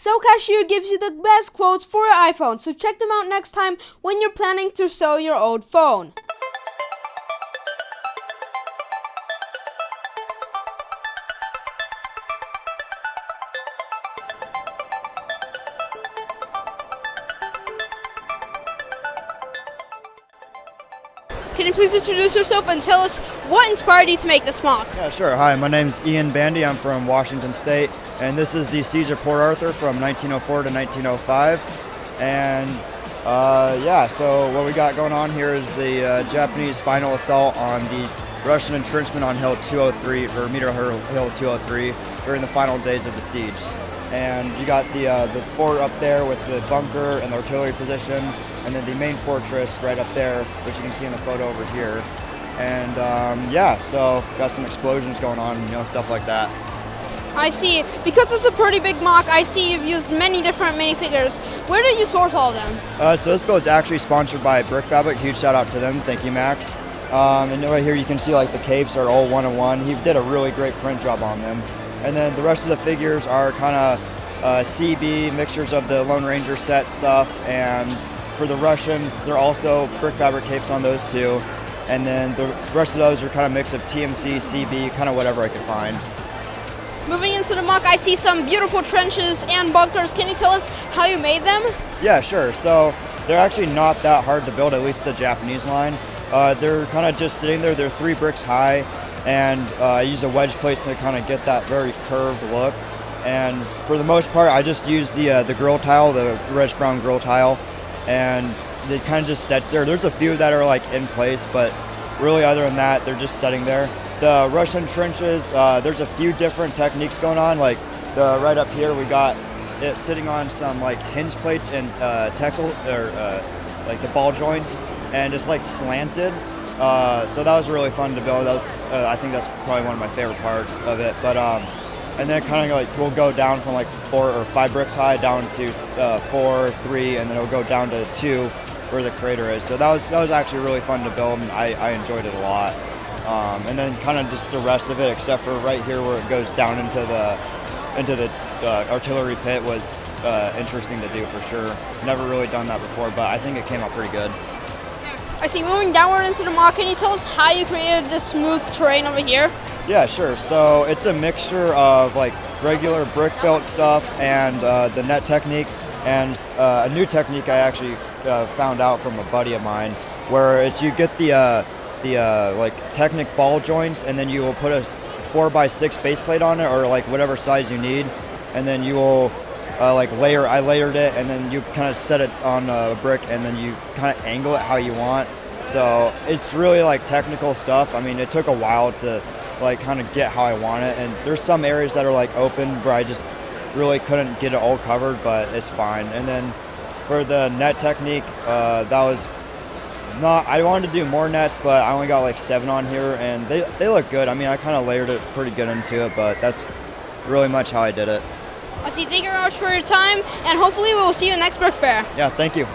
Sell Cashier gives you the best quotes for your iPhone, so check them out next time when you're planning to sell your old phone. Can you please introduce yourself and tell us what inspired you to make this MOC? Yeah, sure. Hi, my name's Ian Bandy. I'm from Washington State, and this is the Siege of Port Arthur from 1904 to 1905. And so what we got going on here is the Japanese final assault on the Russian entrenchment on Hill 203, or Meteor Hill 203, during the final days of the siege. And you got the fort up there with the bunker and the artillery position, and then the main fortress right up there, which you can see in the photo over here. And so got some explosions going on, stuff like that. I see. Because it's a pretty big MOC, I see you've used many different minifigures. Where did you source all of them? So this build is actually sponsored by Brickfair VA. Huge shout out to them. Thank you, Max. And right here you can see like the capes are all 1-in-1. He did a really great print job on them. And then the rest of the figures are kind of CB, mixtures of the Lone Ranger set stuff. And for the Russians, they're also brick fabric capes on those too. And then the rest of those are kind of a mix of TMC, CB, kind of whatever I could find. Moving into the MOC, I see some beautiful trenches and bunkers. Can you tell us how you made them? Yeah, sure. So they're actually not that hard to build, at least the Japanese line. They're kind of just sitting there. They're 3 bricks high. And I use a wedge plate to kind of get that very curved look. And for the most part, I just use the grill tile, the reddish-brown grill tile, and it kind of just sets there. There's a few that are like in place, but really other than that, they're just setting there. The Russian trenches, there's a few different techniques going on. Like right up here, we got it sitting on some like hinge plates and textile, or like the ball joints, and it's like slanted. So that was really fun to build. That was, I think that's probably one of my favorite parts of it. But and then kind of like we'll go down from like 4 or 5 bricks high down to 4, 3, and then it'll go down to 2 where the crater is. So that was actually really fun to build, and I enjoyed it a lot. And then kind of just the rest of it, except for right here where it goes down into the artillery pit, was interesting to do for sure. Never really done that before, but I think it came out pretty good. I see. Moving downward into the MOC, can you tell us how you created this smooth terrain over here? Yeah, sure. So it's a mixture of like regular brick built stuff and the net technique, and a new technique I actually found out from a buddy of mine, where it's you get the like Technic ball joints, and then you will put a 4x6 base plate on it, or like whatever size you need, and then you will I layered it, and then you kind of set it on a brick, and then you kind of angle it how you want. So it's really like technical stuff. I mean, it took a while to like kind of get how I want it, and there's some areas that are like open where I just really couldn't get it all covered, but it's fine. And then for the net technique, that was not, I wanted to do more nets, but I only got like 7 on here, and they look good. I mean, I kind of layered it pretty good into it, but that's really much how I did it. I see. Thank you very much for your time, and hopefully we will see you next Brick Fair. Yeah, thank you.